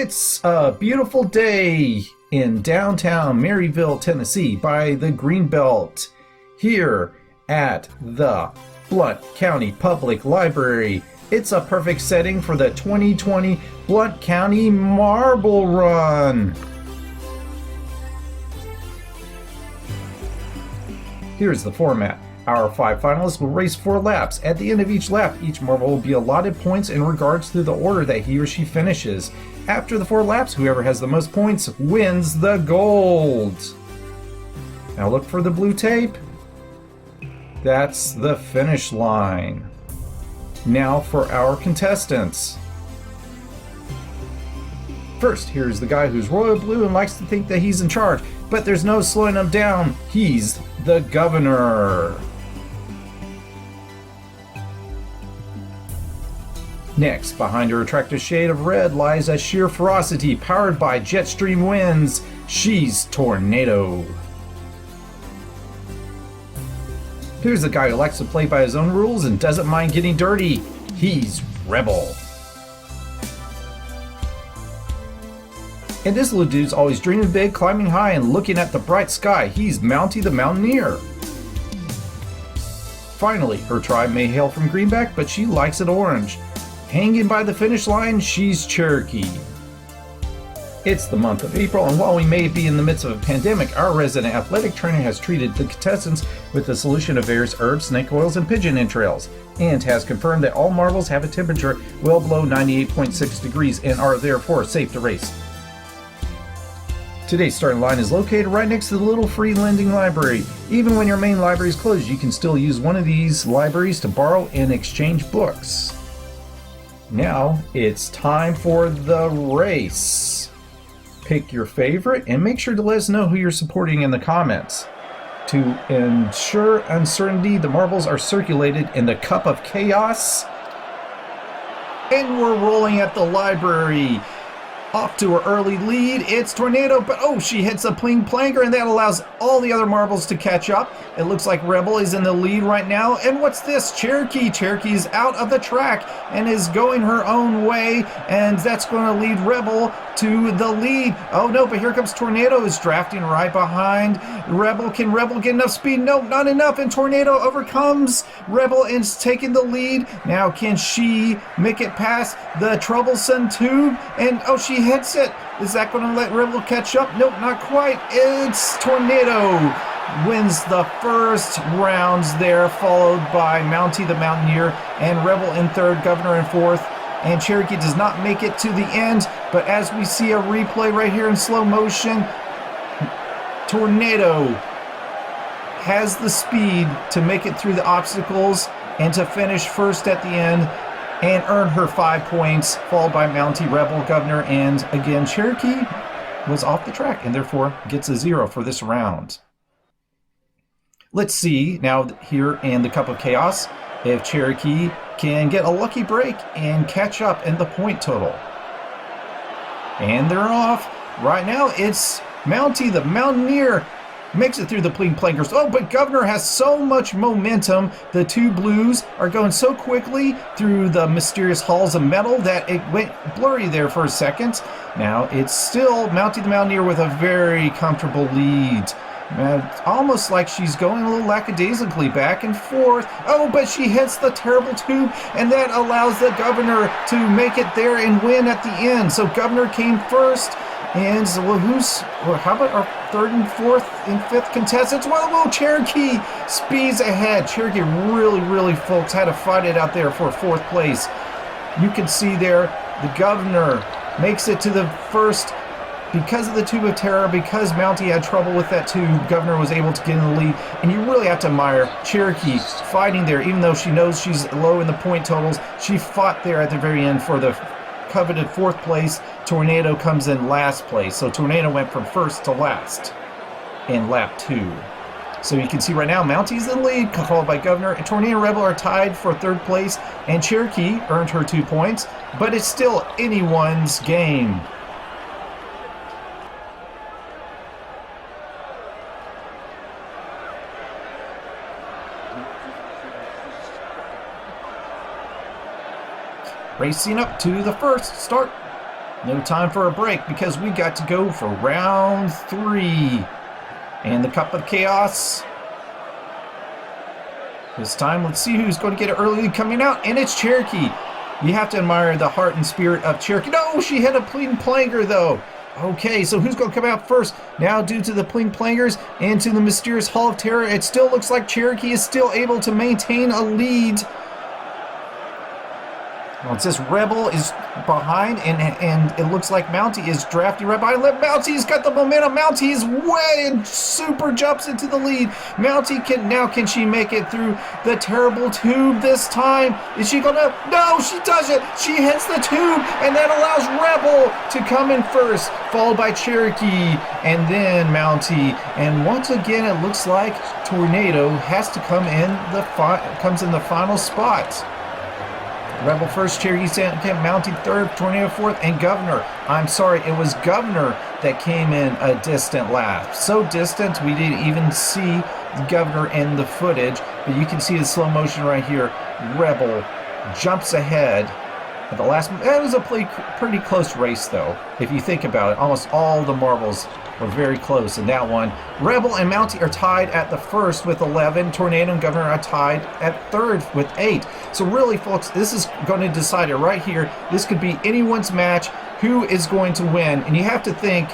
It's a beautiful day in downtown Maryville, Tennessee by the Greenbelt, here at the Blount County Public Library. It's a perfect setting for the 2020 Blount County Marble Run. Here's the format. Our 5 finalists will race 4 laps. At the end of each lap, each marble will be allotted points in regards to the order that he or she finishes. After the 4 laps, whoever has the most points wins the gold. Now look for the blue tape. That's the finish line. Now for our contestants. First, here's the guy who's royal blue and likes to think that he's in charge, but there's no slowing him down. He's the governor. Next, behind her attractive shade of red lies a sheer ferocity powered by jet stream winds. She's Tornado. Here's the guy who likes to play by his own rules and doesn't mind getting dirty. He's Rebel. And this little dude's always dreaming big, climbing high, and looking at the bright sky. He's Mounty the Mountaineer. Finally, her tribe may hail from Greenback, but she likes it orange. Hanging by the finish line, she's Cherokee. It's the month of April, and while we may be in the midst of a pandemic, our resident athletic trainer has treated the contestants with a solution of various herbs, snake oils, and pigeon entrails, and has confirmed that all marbles have a temperature well below 98.6 degrees and are therefore safe to race. Today's starting line is located right next to the little free lending library. Even when your main library is closed, you can still use one of these libraries to borrow and exchange books. Now it's time for the race. Pick your favorite and make sure to let us know who you're supporting in the comments. To ensure uncertainty, the marbles are circulated in the cup of chaos. And we're rolling at the library. Off to her early lead, it's Tornado, but oh, she hits a pling planker, and that allows all the other marbles to catch up. It looks like Rebel is in the lead right now, and what's this? Cherokee. Cherokee is out of the track and is going her own way, and that's going to lead Rebel to the lead. Oh no, but here comes Tornado, is drafting right behind Rebel. Can Rebel get enough speed? Nope, not enough, and Tornado overcomes Rebel and is taking the lead. Now can she make it past the troublesome tube? And oh, she hits it. Is that going to let Rebel catch up? Nope, not quite. It's Tornado wins the first rounds there, followed by Mounty the Mountaineer and Rebel in third, Governor in fourth. And Cherokee does not make it to the end, but as we see a replay right here in slow motion, Tornado has the speed to make it through the obstacles and to finish first at the end and earn her 5 points, followed by Mounty, Rebel, Governor, and again, Cherokee was off the track and therefore gets a 0 for this round. Let's see now here in the Cup of Chaos if Cherokee can get a lucky break and catch up in the point total. And they're off. Right now it's Mounty the Mountaineer makes it through the pling plankers. Oh, but Governor has so much momentum. The two blues are going so quickly through the mysterious halls of metal that it went blurry there for a second. Now it's still Mounty the Mountaineer with a very comfortable lead. Almost like she's going a little lackadaisically back and forth. Oh, but she hits the terrible tube, and that allows the Governor to make it there and win at the end. So Governor came first. And so, how about our third and fourth and fifth contestants? Well, Cherokee speeds ahead. Cherokee really, folks, had to fight it out there for fourth place. You can see there, the Governor makes it to the first because of the Tube of Terror, because Mounty had trouble with that tube. Governor was able to get in the lead, and you really have to admire Cherokee fighting there, even though she knows she's low in the point totals. She fought there at the very end for the coveted fourth place. Tornado comes in last place. So Tornado went from first to last in lap 2. So you can see right now Mounty's in the lead, followed by Governor, and Tornado and Rebel are tied for third place, and Cherokee earned her 2 points, but it's still anyone's game. Racing up to the first start. No time for a break because we got to go for round 3. And the Cup of Chaos. This time, let's see who's going to get it early coming out. And it's Cherokee. You have to admire the heart and spirit of Cherokee. No, she hit a Pling Planger, though. Okay, so who's going to come out first? Now, due to the Pling Plangers into the mysterious Hall of Terror, it still looks like Cherokee is still able to maintain a lead. Well, it says Rebel is behind, and it looks like Mountie is drafting right behind. Mountie's got the momentum. Mountie's way and super jumps into the lead. Mountie can she make it through the terrible tube this time? Is she gonna? No, she doesn't. She hits the tube, and that allows Rebel to come in first, followed by Cherokee, and then Mountie. And once again, it looks like Tornado has to come in comes in the final spot. Rebel first, Cherokee second, Mountie third, Tornado fourth, and Governor. I'm sorry, it was Governor that came in a distant lap. So distant, we didn't even see the Governor in the footage, but you can see the slow motion right here. Rebel jumps ahead at the last. It was a pretty close race, though. If you think about it, almost all the marbles were very close in that one. Rebel and Mountie are tied at the first with 11. Tornado and Governor are tied at third with 8. So really, folks, this is going to decide it right here. This could be anyone's match. Who is going to win? And you have to think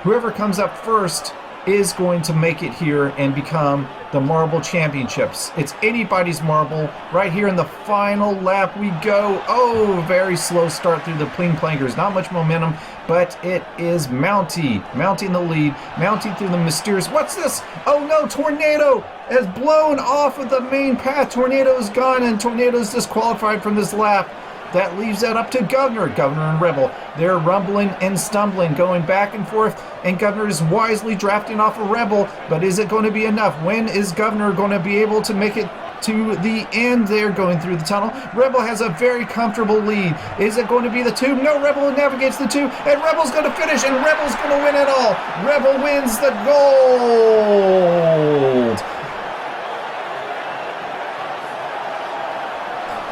whoever comes up first is going to make it here and become the Marble Championships. It's anybody's marble. Right here in the final lap we go. Oh, very slow start through the Pling Plangers. Not much momentum, but it is Mountie. Mountie in the lead. Mountie through the mysterious. What's this? Oh no, Tornado has blown off of the main path. Tornado is gone, and Tornado is disqualified from this lap. That leaves that up to Governor. Governor and Rebel. They're rumbling and stumbling, going back and forth, and Governor is wisely drafting off a Rebel, but is it going to be enough? When is Governor going to be able to make it to the end there going through the tunnel? Rebel has a very comfortable lead. Is it going to be the tube? No, Rebel navigates the tube, and Rebel's going to finish, and Rebel's going to win it all. Rebel wins the gold.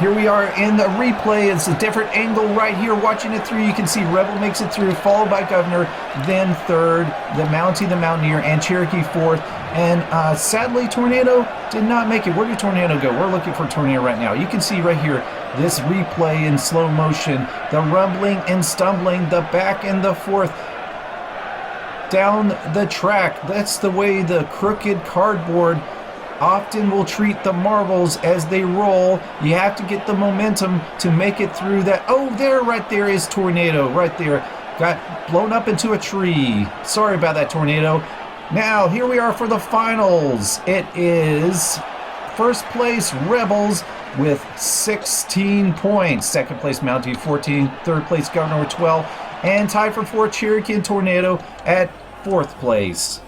Here we are in the replay. It's a different angle right here. Watching it through, you can see Rebel makes it through, followed by Governor, then third, the Mountie, the Mountaineer, and Cherokee fourth. And sadly, Tornado did not make it. Where did Tornado go? We're looking for Tornado right now. You can see right here, this replay in slow motion, the rumbling and stumbling, the back and the forth down the track. That's the way the crooked cardboard often will treat the marbles as they roll. You have to get the momentum to make it through that. Oh, right there is Tornado, right there. Got blown up into a tree. Sorry about that, Tornado. Now, here we are for the finals. It is first place Rebels with 16 points. Second place Mountie 14. Third place Governor with 12. And tied for fourth, Cherokee and Tornado at fourth place.